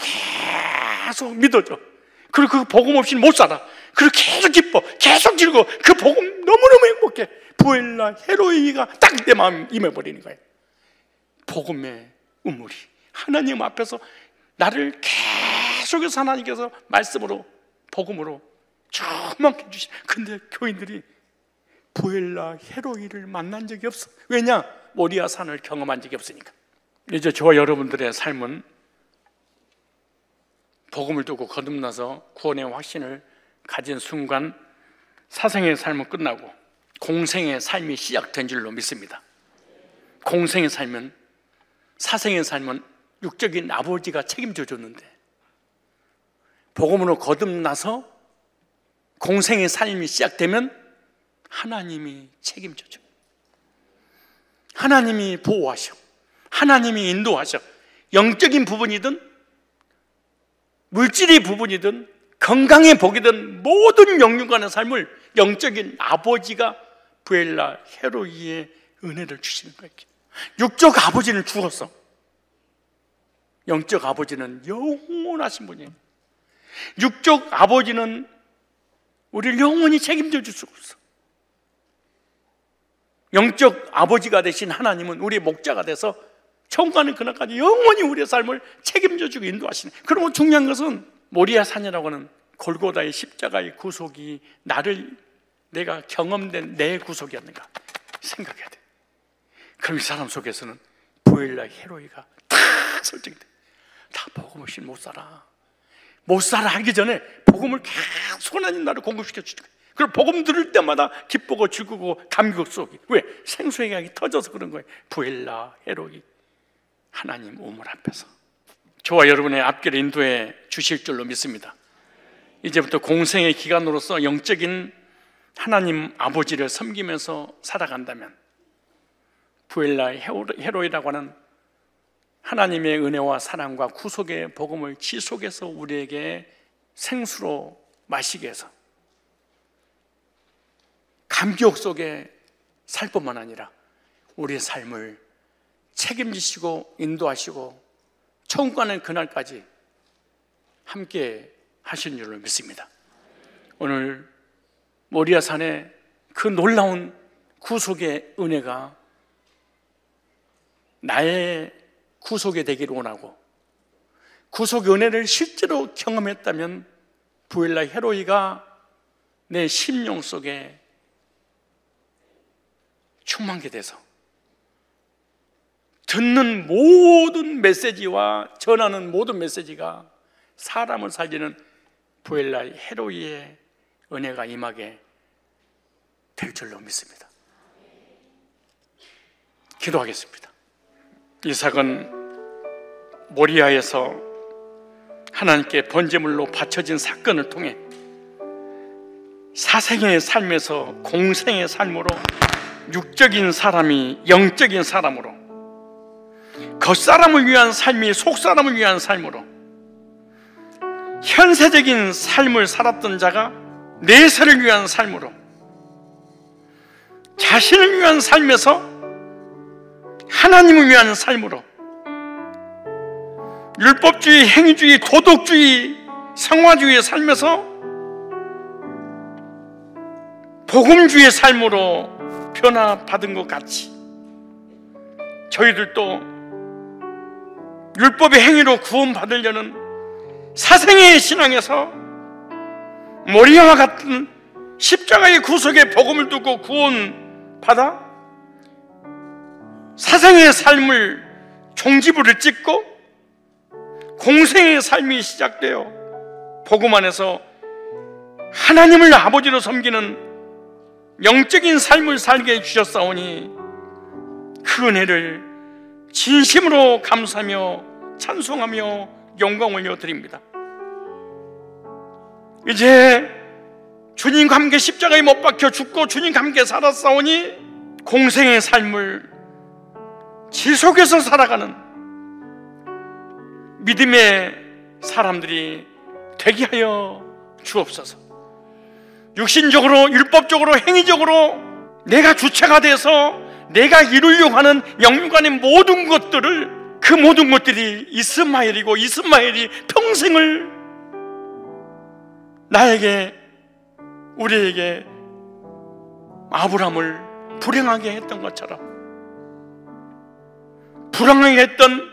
Speaker 1: 계속 믿어져. 그리고 그 복음 없이는 못 살아. 그리고 계속 기뻐, 계속 즐거워. 그 복음 너무너무 행복해. 부엘라 헤로이가 딱 내 마음에 임해버리는 거예요. 복음의 우물이 하나님 앞에서 나를 계속해서 하나님께서 말씀으로 복음으로 충만케 해주시는. 근데 교인들이 부엘라 헤로이를 만난 적이 없어. 왜냐? 모리아 산을 경험한 적이 없으니까. 이제 저와 여러분들의 삶은 복음을 두고 거듭나서 구원의 확신을 가진 순간 사생의 삶은 끝나고 공생의 삶이 시작된 줄로 믿습니다. 공생의 삶은, 사생의 삶은 육적인 아버지가 책임져 줬는데 복음으로 거듭나서 공생의 삶이 시작되면 하나님이 책임져 줘. 하나님이 보호하셔. 하나님이 인도하셔. 영적인 부분이든 물질의 부분이든 건강의 복이든 모든 영육간의 삶을 영적인 아버지가 부엘라 헤로이의 은혜를 주시는 거예요. 육적 아버지는 죽었어. 영적 아버지는 영원하신 분이에요. 육적 아버지는 우리를 영원히 책임져 줄 수가 없어. 영적 아버지가 되신 하나님은 우리의 목자가 돼서 천국 가는 그날까지 영원히 우리의 삶을 책임져 주고 인도하시는. 그리고 중요한 것은 모리아 산이라고 하는 골고다의 십자가의 구속이 내가 경험된 내 구속이었는가 생각해야 돼. 그럼 이 사람 속에서는 부엘라 헤로이가 다 설정이 돼. 다 복음 없이 못 살아. 못 살아 하기 전에 복음을 계속 하나님 나를 공급시켜 주는 거예요. 그리고 복음 들을 때마다 기쁘고 즐거고 감격 속이. 왜? 생수의 강이 터져서 그런 거예요. 부엘라 헤로이, 하나님 우물 앞에서 저와 여러분의 앞길을 인도해 주실 줄로 믿습니다. 이제부터 공생의 기간으로서 영적인 하나님 아버지를 섬기면서 살아간다면 부엘라 헤로이라고 하는 하나님의 은혜와 사랑과 구속의 복음을 지속해서 우리에게 생수로 마시게 해서 감격 속에 살 뿐만 아니라 우리의 삶을 책임지시고 인도하시고 천국 가는 그날까지 함께 하신 줄로 믿습니다. 오늘 모리아 산에 그 놀라운 구속의 은혜가 나의 구속이 되기를 원하고, 구속의 은혜를 실제로 경험했다면 부엘라 헤로이가 내 심령 속에 충만케 돼서 듣는 모든 메시지와 전하는 모든 메시지가 사람을 살리는 부엘라 헤로이의 은혜가 임하게 될 줄로 믿습니다. 기도하겠습니다. 이삭은 모리아에서 하나님께 번제물로 바쳐진 사건을 통해 사생의 삶에서 공생의 삶으로 육적인 사람이 영적인 사람으로, 겉사람을 위한 삶이 속사람을 위한 삶으로, 현세적인 삶을 살았던 자가 내세를 위한 삶으로, 자신을 위한 삶에서 하나님을 위한 삶으로, 율법주의, 행위주의, 도덕주의, 성화주의의 삶에서 복음주의 삶으로 변화받은 것 같이 저희들도 율법의 행위로 구원받으려는 사생의 신앙에서 모리아와 같은 십자가의 구속의 복음을 두고 구원받아 사생의 삶을 종지부를 찍고 공생의 삶이 시작되어 복음 안에서 하나님을 아버지로 섬기는 영적인 삶을 살게 해주셨사오니 그 은혜를 진심으로 감사하며 찬송하며 영광 올려드립니다. 이제 주님과 함께 십자가에 못 박혀 죽고 주님과 함께 살았사오니 공생의 삶을 지속해서 살아가는 믿음의 사람들이 되게 하여 주옵소서. 육신적으로, 율법적으로, 행위적으로 내가 주체가 돼서 내가 이루려고 하는 영육간의 모든 것들을, 그 모든 것들이 이스마엘이고 이스마엘이 평생을 나에게, 우리에게 아브라함을 불행하게 했던 것처럼, 불행하게 했던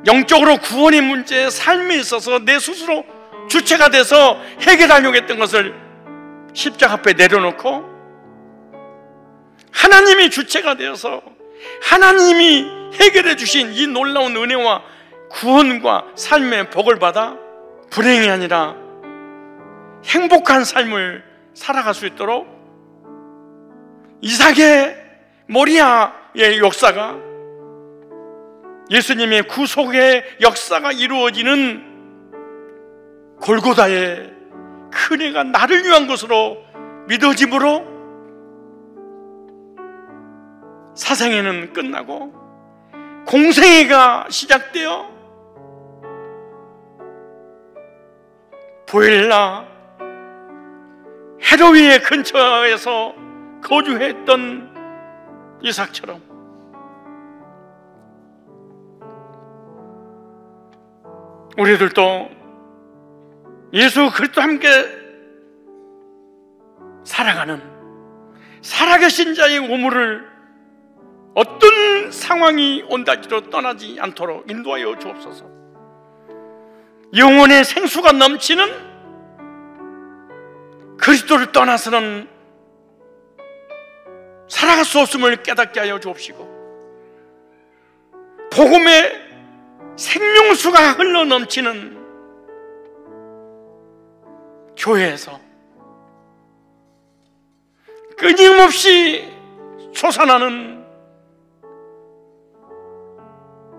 Speaker 1: 영적으로 구원의 문제, 삶에 있어서 내 스스로 주체가 돼서 해결하려고 했던 것을 십자가 앞에 내려놓고 하나님이 주체가 되어서 하나님이 해결해 주신 이 놀라운 은혜와 구원과 삶의 복을 받아 불행이 아니라 행복한 삶을 살아갈 수 있도록 이삭의 모리아의 역사가, 예수님의 구속의 역사가 이루어지는 골고다의 그 은혜가 나를 위한 것으로 믿어짐으로 사생애는 끝나고 공생애가 시작되어 부엘라 헤로이의 근처에서 거주했던 이삭처럼 우리들도 예수 그리스도와 함께 살아가는 살아계신 자의 우물을 어떤 상황이 온다지도 떠나지 않도록 인도하여 주옵소서. 영혼의 생수가 넘치는 그리스도를 떠나서는 살아갈 수 없음을 깨닫게 하여 주옵시고, 복음의 생명수가 흘러 넘치는 교회에서 끊임없이 솟아나는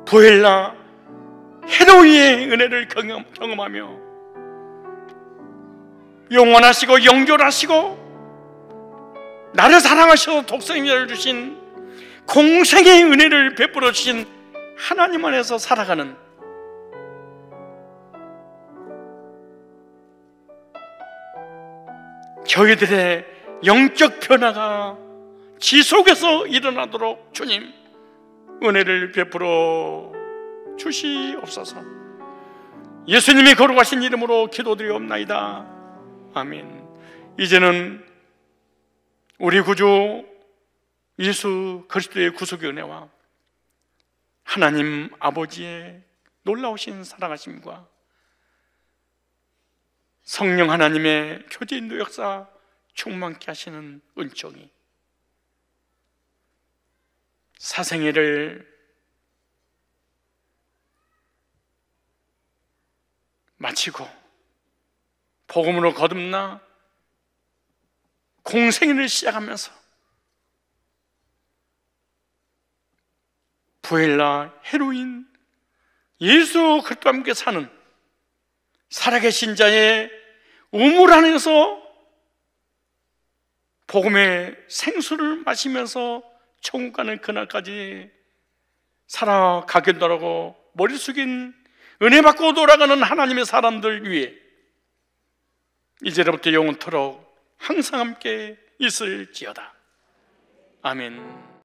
Speaker 1: 부엘라 헤로이의 은혜를 경험하며 영원하시고 영존하시고 나를 사랑하셔서 독생자를 주신 공생의 은혜를 베풀어 주신 하나님 안에서 살아가는 저희들의 영적 변화가 지속해서 일어나도록 주님 은혜를 베풀어 주시옵소서. 예수님이 거룩하신 이름으로 기도드리옵나이다. 아멘. 이제는 우리 구주 예수 그리스도의 구속의 은혜와 하나님 아버지의 놀라우신 사랑하심과 성령 하나님의 교제 인도 역사 충만케 하시는 은총이 사생애를 마치고 복음으로 거듭나 공생애를 시작하면서 부엘라 헤로인 예수 그리스도와 함께 사는 살아계신 자의 우물 안에서 복음의 생수를 마시면서 천국 가는 그날까지 살아가겠노라고 머리 숙인 은혜 받고 돌아가는 하나님의 사람들 위해 이제부터 영원토록 항상 함께 있을지어다. 아멘.